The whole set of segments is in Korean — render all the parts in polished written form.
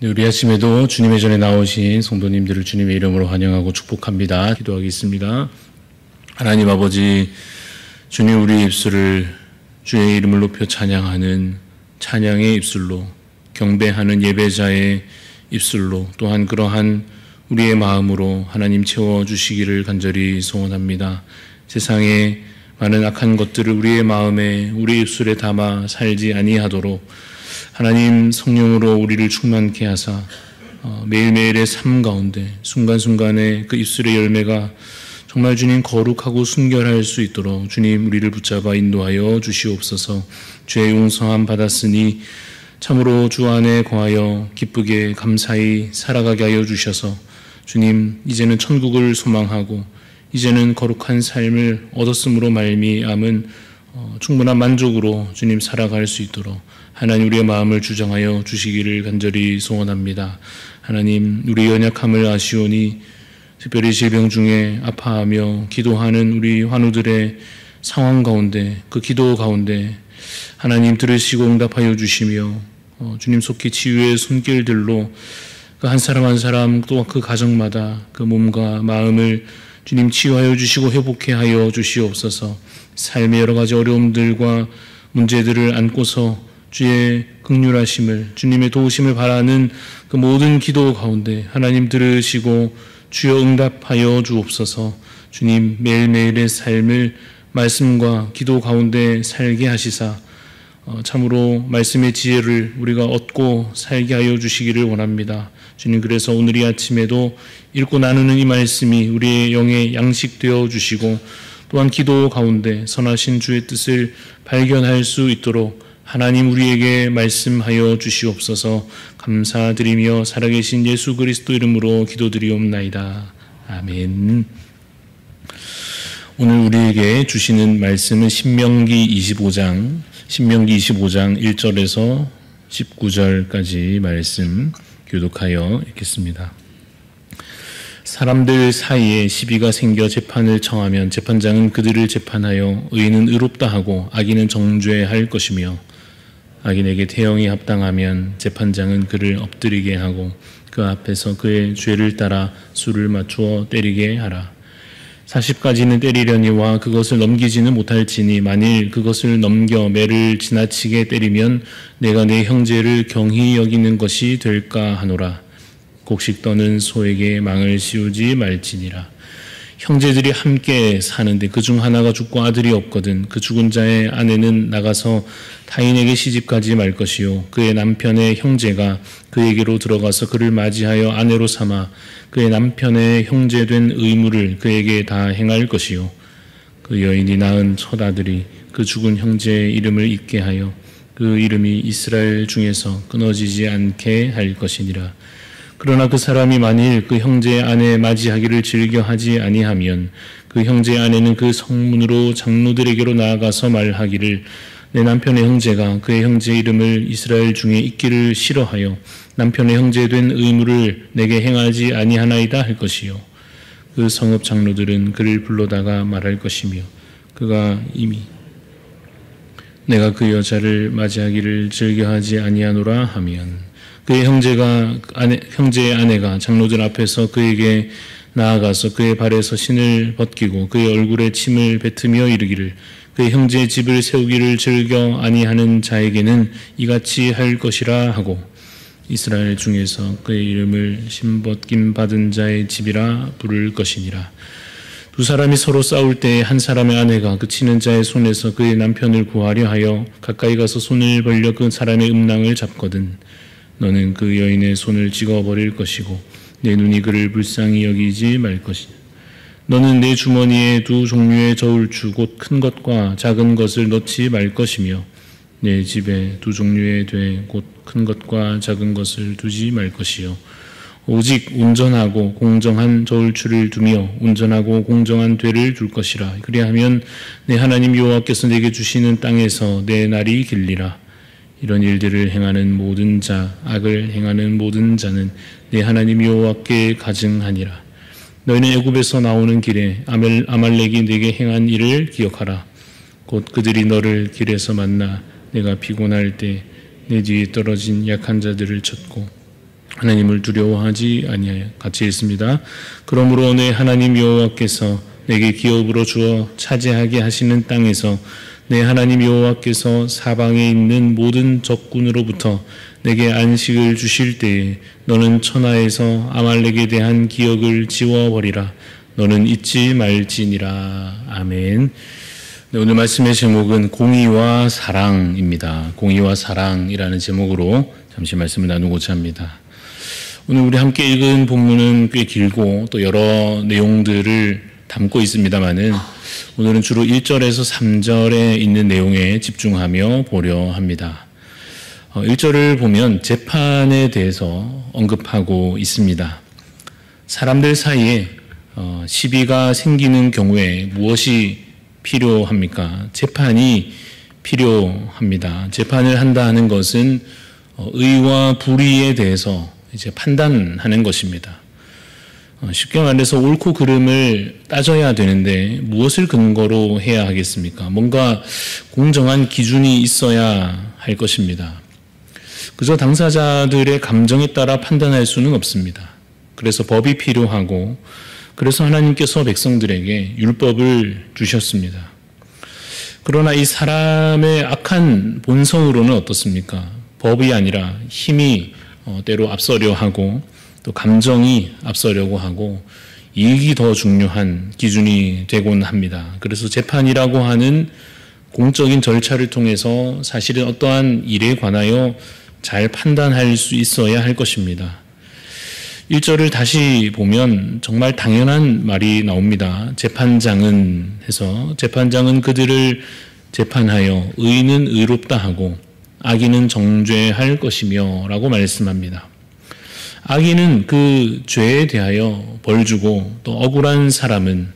네, 우리 아침에도 주님의 전에 나오신 성도님들을 주님의 이름으로 환영하고 축복합니다. 기도하겠습니다. 하나님 아버지, 주님 우리 입술을 주의 이름을 높여 찬양하는 찬양의 입술로, 경배하는 예배자의 입술로, 또한 그러한 우리의 마음으로 하나님 채워주시기를 간절히 소원합니다. 세상에 많은 악한 것들을 우리의 마음에, 우리 입술에 담아 살지 아니하도록 하나님 성령으로 우리를 충만케 하사 매일매일의 삶 가운데 순간순간의 그 입술의 열매가 정말 주님 거룩하고 순결할 수 있도록 주님 우리를 붙잡아 인도하여 주시옵소서. 죄의 용서함 받았으니 참으로 주 안에 거하여 기쁘게 감사히 살아가게 하여 주셔서 주님 이제는 천국을 소망하고 이제는 거룩한 삶을 얻었음으로 말미암은 충분한 만족으로 주님 살아갈 수 있도록 하나님 우리의 마음을 주장하여 주시기를 간절히 소원합니다. 하나님 우리 연약함을 아시오니 특별히 질병 중에 아파하며 기도하는 우리 환우들의 상황 가운데, 그 기도 가운데 하나님 들으시고 응답하여 주시며 주님 속히 치유의 손길들로 그 한 사람 한 사람 또 그 가정마다 그 몸과 마음을 주님 치유하여 주시고 회복해 하여 주시옵소서. 삶의 여러 가지 어려움들과 문제들을 안고서 주의 긍휼하심을, 주님의 도우심을 바라는 그 모든 기도 가운데 하나님 들으시고 주여 응답하여 주옵소서. 주님 매일매일의 삶을 말씀과 기도 가운데 살게 하시사 참으로 말씀의 지혜를 우리가 얻고 살게 하여 주시기를 원합니다. 주님 그래서 오늘 이 아침에도 읽고 나누는 이 말씀이 우리의 영의 양식되어 주시고 또한 기도 가운데 선하신 주의 뜻을 발견할 수 있도록 하나님 우리에게 말씀하여 주시옵소서. 감사드리며 살아계신 예수 그리스도 이름으로 기도드리옵나이다. 아멘. 오늘 우리에게 주시는 말씀은 신명기 25장 1절에서 19절까지 말씀 교독하여 읽겠습니다. 사람들 사이에 시비가 생겨 재판을 청하면 재판장은 그들을 재판하여 의인은 의롭다 하고 악인은 정죄할 것이며 악인에게 태형이 합당하면 재판장은 그를 엎드리게 하고 그 앞에서 그의 죄를 따라 수를 맞추어 때리게 하라. 40까지는 때리려니와 그것을 넘기지는 못할지니 만일 그것을 넘겨 매를 지나치게 때리면 내가 내 형제를 경히 여기는 것이 될까 하노라. 곡식 떠는 소에게 망을 씌우지 말지니라. 형제들이 함께 사는데 그중 하나가 죽고 아들이 없거든 그 죽은 자의 아내는 나가서 타인에게 시집가지 말 것이요 그의 남편의 형제가 그에게로 들어가서 그를 맞이하여 아내로 삼아 그의 남편의 형제된 의무를 그에게 다 행할 것이요 그 여인이 낳은 첫 아들이 그 죽은 형제의 이름을 잊게 하여 그 이름이 이스라엘 중에서 끊어지지 않게 할 것이니라. 그러나 그 사람이 만일 그 형제의 아내 맞이하기를 즐겨하지 아니하면 그 형제의 아내는 그 성문으로 장로들에게로 나아가서 말하기를 내 남편의 형제가 그의 형제의 이름을 이스라엘 중에 잊기를 싫어하여 남편의 형제된 의무를 내게 행하지 아니하나이다 할 것이요 그 성읍 장로들은 그를 불러다가 말할 것이며 그가 이미 내가 그 여자를 맞이하기를 즐겨하지 아니하노라 하면 그의 형제의 아내가 장로들 앞에서 그에게 나아가서 그의 발에서 신을 벗기고 그의 얼굴에 침을 뱉으며 이르기를 그의 형제의 집을 세우기를 즐겨 아니하는 자에게는 이같이 할 것이라 하고 이스라엘 중에서 그의 이름을 신벗김 받은 자의 집이라 부를 것이니라. 두 사람이 서로 싸울 때에 한 사람의 아내가 그 치는 자의 손에서 그의 남편을 구하려 하여 가까이 가서 손을 벌려 그 사람의 음낭을 잡거든 너는 그 여인의 손을 찍어버릴 것이고 내 눈이 그를 불쌍히 여기지 말 것이다. 너는 내 주머니에 두 종류의 저울추 곧 큰 것과 작은 것을 넣지 말 것이며 내 집에 두 종류의 돼 곧 큰 것과 작은 것을 두지 말 것이요 오직 온전하고 공정한 저울추를 두며 온전하고 공정한 되를 둘 것이라. 그리하면 내 하나님 여호와께서 내게 주시는 땅에서 내 날이 길리라. 이런 일들을 행하는 모든 자, 악을 행하는 모든 자는 내 하나님 여호와께 가증하니라. 너희는 애굽에서 나오는 길에 아말렉이 내게 행한 일을 기억하라. 곧 그들이 너를 길에서 만나 내가 피곤할 때 내 뒤에 떨어진 약한 자들을 쳤고 하나님을 두려워하지 아니하여. 같이 읽습니다. 그러므로 내 하나님 여호와께서 내게 기업으로 주어 차지하게 하시는 땅에서 내 하나님 여호와께서 사방에 있는 모든 적군으로부터 내게 안식을 주실 때에 너는 천하에서 아말렉에 대한 기억을 지워버리라. 너는 잊지 말지니라. 아멘. 네, 오늘 말씀의 제목은 공의와 사랑입니다. 공의와 사랑이라는 제목으로 잠시 말씀을 나누고자 합니다. 오늘 우리 함께 읽은 본문은 꽤 길고 또 여러 내용들을 담고 있습니다만은 오늘은 주로 1절에서 3절에 있는 내용에 집중하며 보려 합니다. 1절을 보면 재판에 대해서 언급하고 있습니다. 사람들 사이에 시비가 생기는 경우에 무엇이 필요합니까? 재판이 필요합니다. 재판을 한다 하는 것은 의와 불의에 대해서 이제 판단하는 것입니다. 쉽게 말해서 옳고 그름을 따져야 되는데 무엇을 근거로 해야 하겠습니까? 뭔가 공정한 기준이 있어야 할 것입니다. 그저 당사자들의 감정에 따라 판단할 수는 없습니다. 그래서 법이 필요하고 그래서 하나님께서 백성들에게 율법을 주셨습니다. 그러나 이 사람의 악한 본성으로는 어떻습니까? 법이 아니라 힘이 때로 앞서려 하고 또 감정이 앞서려고 하고 이익이 더 중요한 기준이 되곤 합니다. 그래서 재판이라고 하는 공적인 절차를 통해서 사실은 어떠한 일에 관하여 잘 판단할 수 있어야 할 것입니다. 1절을 다시 보면 정말 당연한 말이 나옵니다. 재판장은 해서 재판장은 그들을 재판하여 의인은 의롭다 하고 악인은 정죄할 것이며 라고 말씀합니다. 악인은 그 죄에 대하여 벌 주고 또 억울한 사람은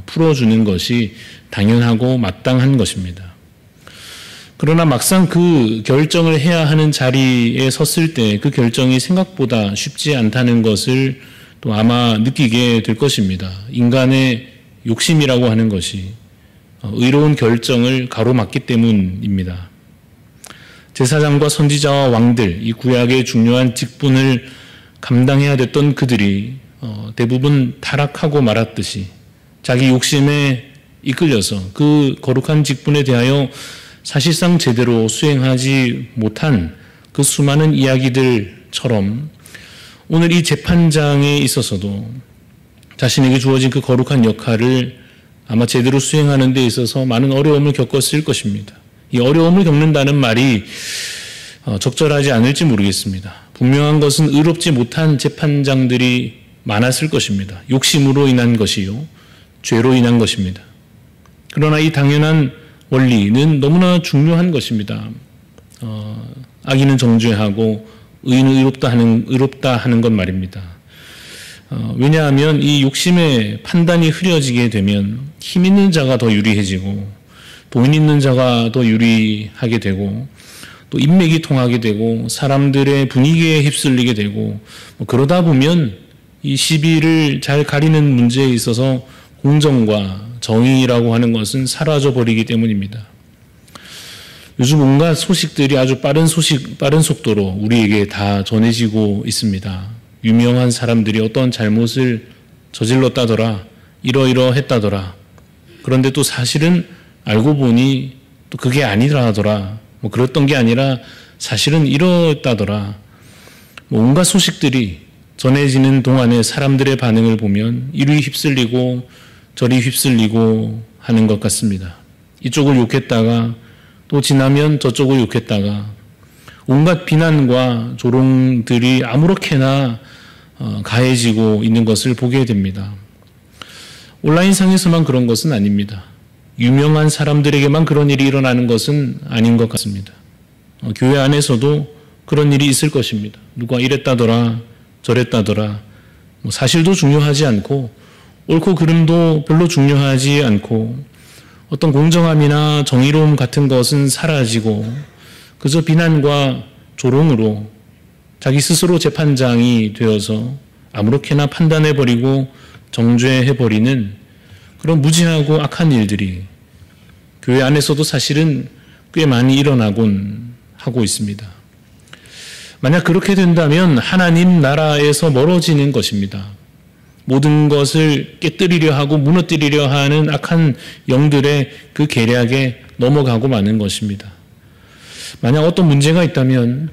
풀어주는 것이 당연하고 마땅한 것입니다. 그러나 막상 그 결정을 해야 하는 자리에 섰을 때 그 결정이 생각보다 쉽지 않다는 것을 또 아마 느끼게 될 것입니다. 인간의 욕심이라고 하는 것이 의로운 결정을 가로막기 때문입니다. 제사장과 선지자와 왕들, 이 구약의 중요한 직분을 감당해야 됐던 그들이 대부분 타락하고 말았듯이 자기 욕심에 이끌려서 그 거룩한 직분에 대하여 사실상 제대로 수행하지 못한 그 수많은 이야기들처럼 오늘 이 재판장에 있어서도 자신에게 주어진 그 거룩한 역할을 아마 제대로 수행하는 데 있어서 많은 어려움을 겪었을 것입니다. 이 어려움을 겪는다는 말이 적절하지 않을지 모르겠습니다. 분명한 것은 의롭지 못한 재판장들이 많았을 것입니다. 욕심으로 인한 것이요, 죄로 인한 것입니다. 그러나 이 당연한 원리는 너무나 중요한 것입니다. 악인은 정죄하고 의인은 의롭다 하는 것 말입니다. 왜냐하면 이 욕심의 판단이 흐려지게 되면 힘 있는 자가 더 유리해지고 돈 있는 자가 더 유리하게 되고 또 인맥이 통하게 되고 사람들의 분위기에 휩쓸리게 되고 그러다 보면 이 시비를 잘 가리는 문제에 있어서 공정과 정의라고 하는 것은 사라져버리기 때문입니다. 요즘 온갖 소식들이 아주 빠른 속도로 우리에게 다 전해지고 있습니다. 유명한 사람들이 어떤 잘못을 저질렀다더라, 이러이러했다더라. 그런데 또 사실은 알고 보니 또 그게 아니라더라. 그랬던 게 아니라 사실은 이랬다더라. 온갖 소식들이 전해지는 동안에 사람들의 반응을 보면 이리 휩쓸리고 저리 휩쓸리고 하는 것 같습니다. 이쪽을 욕했다가 또 지나면 저쪽을 욕했다가 온갖 비난과 조롱들이 아무렇게나 가해지고 있는 것을 보게 됩니다. 온라인상에서만 그런 것은 아닙니다. 유명한 사람들에게만 그런 일이 일어나는 것은 아닌 것 같습니다. 교회 안에서도 그런 일이 있을 것입니다. 누가 이랬다더라, 저랬다더라. 사실도 중요하지 않고 옳고 그름도 별로 중요하지 않고 어떤 공정함이나 정의로움 같은 것은 사라지고 그저 비난과 조롱으로 자기 스스로 재판장이 되어서 아무렇게나 판단해버리고 정죄해버리는 그런 무지하고 악한 일들이 교회 안에서도 사실은 꽤 많이 일어나곤 하고 있습니다. 만약 그렇게 된다면 하나님 나라에서 멀어지는 것입니다. 모든 것을 깨뜨리려 하고 무너뜨리려 하는 악한 영들의 그 계략에 넘어가고 마는 것입니다. 만약 어떤 문제가 있다면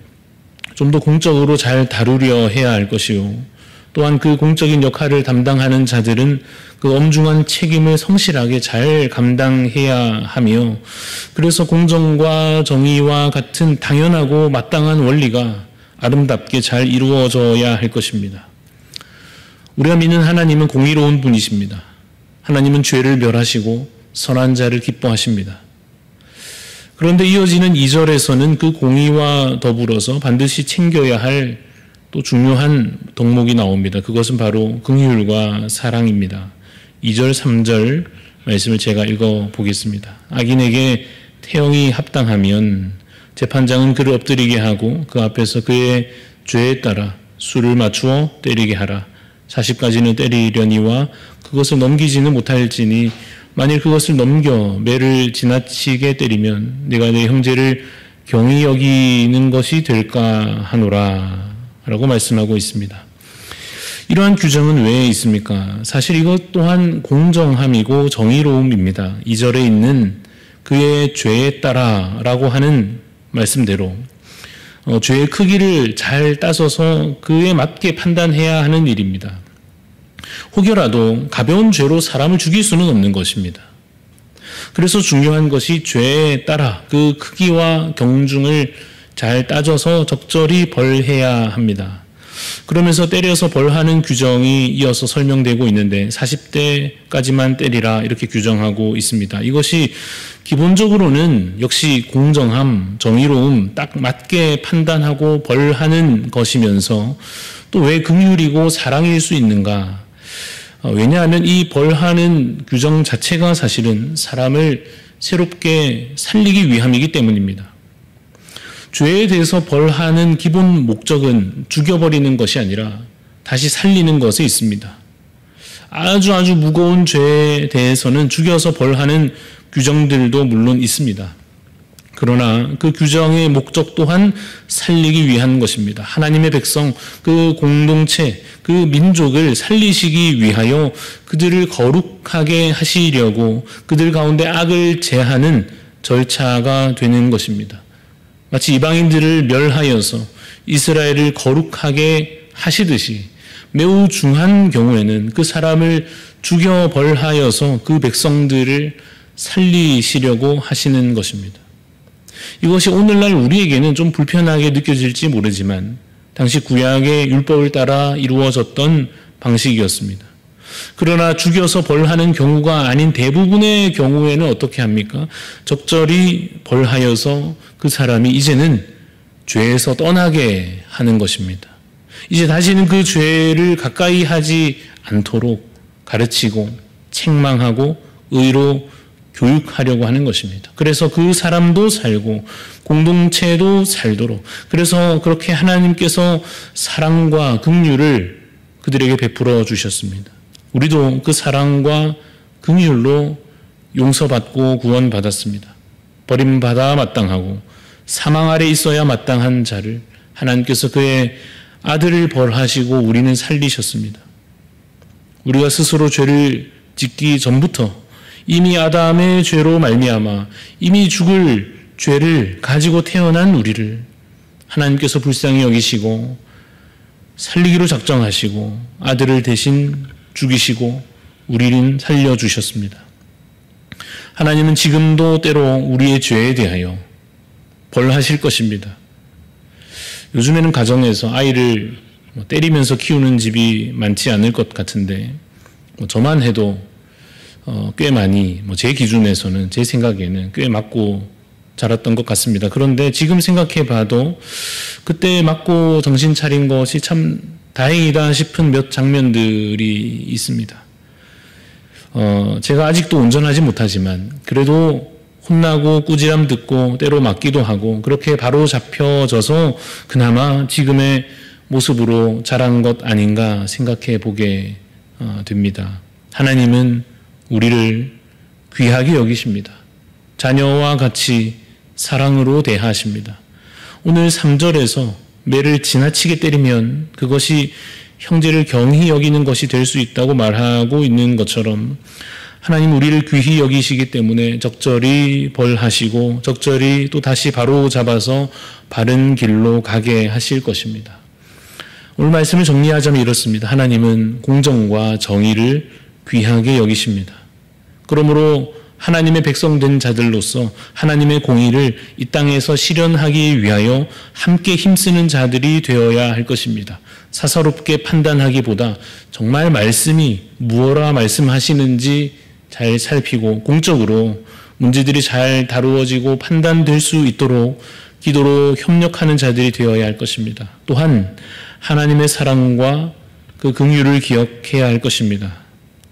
좀 더 공적으로 잘 다루려 해야 할 것이요. 또한 그 공적인 역할을 담당하는 자들은 그 엄중한 책임을 성실하게 잘 감당해야 하며, 그래서 공정과 정의와 같은 당연하고 마땅한 원리가 아름답게 잘 이루어져야 할 것입니다. 우리가 믿는 하나님은 공의로운 분이십니다. 하나님은 죄를 멸하시고 선한 자를 기뻐하십니다. 그런데 이어지는 2절에서는 그 공의와 더불어서 반드시 챙겨야 할 또 중요한 덕목이 나옵니다. 그것은 바로 긍휼과 사랑입니다. 2절, 3절 말씀을 제가 읽어보겠습니다. 악인에게 태형이 합당하면 재판장은 그를 엎드리게 하고 그 앞에서 그의 죄에 따라 수를 맞추어 때리게 하라. 40까지는 때리려니와 그것을 넘기지는 못할지니 만일 그것을 넘겨 매를 지나치게 때리면 내가 내 형제를 경히 여기는 것이 될까 하노라 라고 말씀하고 있습니다. 이러한 규정은 왜 있습니까? 사실 이것 또한 공정함이고 정의로움입니다. 2절에 있는 그의 죄에 따라 라고 하는 말씀대로 죄의 크기를 잘 따져서 그에 맞게 판단해야 하는 일입니다. 혹여라도 가벼운 죄로 사람을 죽일 수는 없는 것입니다. 그래서 중요한 것이 죄에 따라 그 크기와 경중을 잘 따져서 적절히 벌해야 합니다. 그러면서 때려서 벌하는 규정이 이어서 설명되고 있는데 40대까지만 때리라 이렇게 규정하고 있습니다. 이것이 기본적으로는 역시 공정함, 정의로움, 딱 맞게 판단하고 벌하는 것이면서 또 왜 긍휼이고 사랑일 수 있는가? 왜냐하면 이 벌하는 규정 자체가 사실은 사람을 새롭게 살리기 위함이기 때문입니다. 죄에 대해서 벌하는 기본 목적은 죽여버리는 것이 아니라 다시 살리는 것에 있습니다. 아주 무거운 죄에 대해서는 죽여서 벌하는 규정들도 물론 있습니다. 그러나 그 규정의 목적 또한 살리기 위한 것입니다. 하나님의 백성, 그 공동체, 그 민족을 살리시기 위하여 그들을 거룩하게 하시려고 그들 가운데 악을 제하는 절차가 되는 것입니다. 마치 이방인들을 멸하여서 이스라엘을 거룩하게 하시듯이 매우 중한 경우에는 그 사람을 죽여 벌하여서 그 백성들을 살리시려고 하시는 것입니다. 이것이 오늘날 우리에게는 좀 불편하게 느껴질지 모르지만 당시 구약의 율법을 따라 이루어졌던 방식이었습니다. 그러나 죽여서 벌하는 경우가 아닌 대부분의 경우에는 어떻게 합니까? 적절히 벌하여서 그 사람이 이제는 죄에서 떠나게 하는 것입니다. 이제 다시는 그 죄를 가까이 하지 않도록 가르치고 책망하고 의로 교육하려고 하는 것입니다. 그래서 그 사람도 살고 공동체도 살도록, 그래서 그렇게 하나님께서 사랑과 긍휼을 그들에게 베풀어 주셨습니다. 우리도 그 사랑과 긍휼로 용서받고 구원받았습니다. 버림받아 마땅하고 사망 아래 있어야 마땅한 자를 하나님께서 그의 아들을 벌하시고 우리는 살리셨습니다. 우리가 스스로 죄를 짓기 전부터 이미 아담의 죄로 말미암아 이미 죽을 죄를 가지고 태어난 우리를 하나님께서 불쌍히 여기시고 살리기로 작정하시고 아들을 대신 죽이시고 우리는 살려주셨습니다. 하나님은 지금도 때로 우리의 죄에 대하여 벌하실 것입니다. 요즘에는 가정에서 아이를 때리면서 키우는 집이 많지 않을 것 같은데 저만 해도 꽤 많이 제 기준에서는 제 생각에는 꽤 맞고 자랐던 것 같습니다. 그런데 지금 생각해 봐도 그때 맞고 정신 차린 것이 참 다행이다 싶은 몇 장면들이 있습니다. 제가 아직도 운전하지 못하지만 그래도 혼나고 꾸지람 듣고 때로 맞기도 하고 그렇게 바로 잡혀져서 그나마 지금의 모습으로 자란 것 아닌가 생각해 보게 됩니다. 하나님은 우리를 귀하게 여기십니다. 자녀와 같이 사랑으로 대하십니다. 오늘 3절에서 매를 지나치게 때리면 그것이 형제를 경히 여기는 것이 될 수 있다고 말하고 있는 것처럼 하나님 우리를 귀히 여기시기 때문에 적절히 벌하시고 적절히 또 다시 바로 잡아서 바른 길로 가게 하실 것입니다. 오늘 말씀을 정리하자면 이렇습니다. 하나님은 공정과 정의를 귀하게 여기십니다. 그러므로 하나님의 백성된 자들로서 하나님의 공의를 이 땅에서 실현하기 위하여 함께 힘쓰는 자들이 되어야 할 것입니다. 사사롭게 판단하기보다 정말 말씀이 무엇라 말씀하시는지 잘 살피고 공적으로 문제들이 잘 다루어지고 판단될 수 있도록 기도로 협력하는 자들이 되어야 할 것입니다. 또한 하나님의 사랑과 그 긍휼을 기억해야 할 것입니다.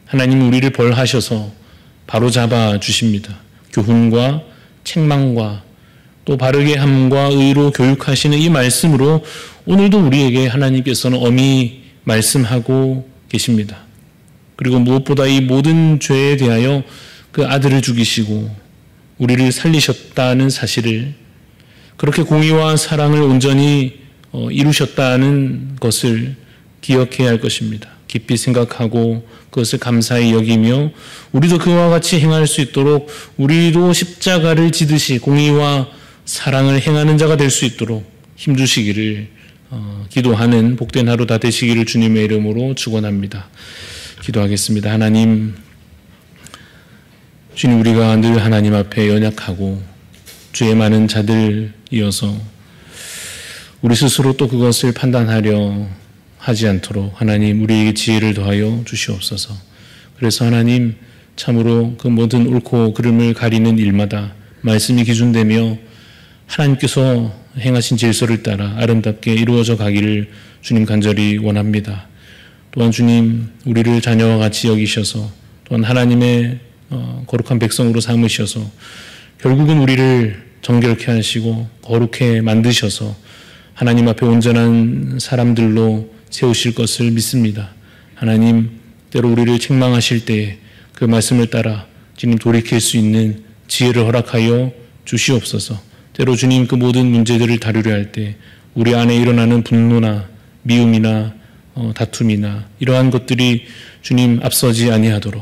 하나님은 우리를 벌하셔서 바로 잡아 주십니다. 교훈과 책망과 또 바르게 함과 의로 교육하시는 이 말씀으로 오늘도 우리에게 하나님께서는 엄히 말씀하고 계십니다. 그리고 무엇보다 이 모든 죄에 대하여 그 아들을 죽이시고 우리를 살리셨다는 사실을, 그렇게 공의와 사랑을 온전히 이루셨다는 것을 기억해야 할 것입니다. 깊이 생각하고 그것을 감사히 여기며 우리도 그와 같이 행할 수 있도록 우리도 십자가를 지듯이 공의와 사랑을 행하는 자가 될 수 있도록 힘주시기를 기도하는 복된 하루 다 되시기를 주님의 이름으로 축원합니다. 기도하겠습니다. 하나님, 주님, 우리가 늘 하나님 앞에 연약하고 죄 많은 자들이어서 우리 스스로 또 그것을 판단하려 하지 않도록 하나님 우리에게 지혜를 더하여 주시옵소서. 그래서 하나님, 참으로 그 모든 옳고 그름을 가리는 일마다 말씀이 기준되며 하나님께서 행하신 질서를 따라 아름답게 이루어져 가기를 주님 간절히 원합니다. 또한 주님, 우리를 자녀와 같이 여기셔서 또한 하나님의 거룩한 백성으로 삼으셔서 결국은 우리를 정결케 하시고 거룩해 만드셔서 하나님 앞에 온전한 사람들로 세우실 것을 믿습니다. 하나님, 때로 우리를 책망하실 때에 그 말씀을 따라 주님 돌이킬 수 있는 지혜를 허락하여 주시옵소서. 때로 주님 그 모든 문제들을 다루려 할 때 우리 안에 일어나는 분노나 미움이나 다툼이나 이러한 것들이 주님 앞서지 아니하도록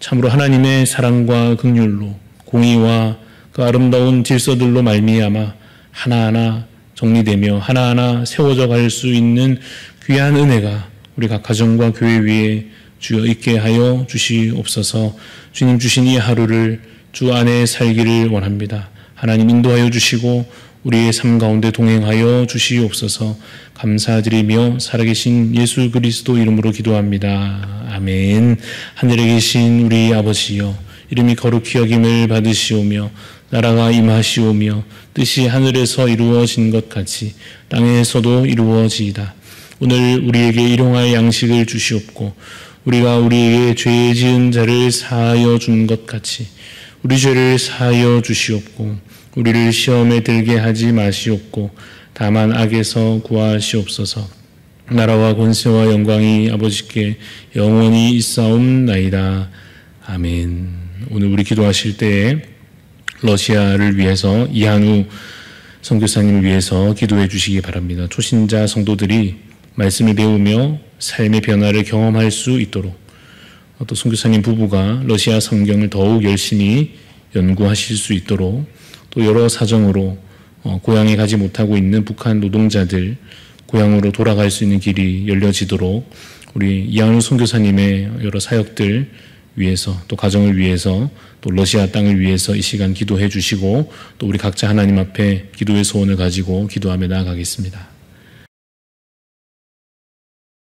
참으로 하나님의 사랑과 긍휼로 공의와 그 아름다운 질서들로 말미암아 하나하나 정리되며 하나하나 세워져 갈 수 있는 귀한 은혜가 우리 각 가정과 교회 위에 주여 있게 하여 주시옵소서. 주님 주신 이 하루를 주 안에 살기를 원합니다. 하나님 인도하여 주시고 우리의 삶 가운데 동행하여 주시옵소서. 감사드리며 살아계신 예수 그리스도 이름으로 기도합니다. 아멘. 하늘에 계신 우리 아버지여, 이름이 거룩히 여김을 받으시오며 나라가 임하시오며 뜻이 하늘에서 이루어진 것 같이 땅에서도 이루어지이다. 오늘 우리에게 일용할 양식을 주시옵고 우리가 우리에게 죄 지은 자를 사하여 준 것 같이 우리 죄를 사하여 주시옵고 우리를 시험에 들게 하지 마시옵고 다만 악에서 구하시옵소서. 나라와 권세와 영광이 아버지께 영원히 있사옵나이다. 아멘. 오늘 우리 기도하실 때에 러시아를 위해서 이한우 선교사님을 위해서 기도해 주시기 바랍니다. 초신자 성도들이 말씀을 배우며 삶의 변화를 경험할 수 있도록 또 선교사님 부부가 러시아 성경을 더욱 열심히 연구하실 수 있도록 또 여러 사정으로 고향에 가지 못하고 있는 북한 노동자들 고향으로 돌아갈 수 있는 길이 열려지도록 우리 이한우 선교사님의 여러 사역들 위해서 또 가정을 위해서 또 러시아 땅을 위해서 이 시간 기도해 주시고 또 우리 각자 하나님 앞에 기도의 소원을 가지고 기도하며 나아가겠습니다.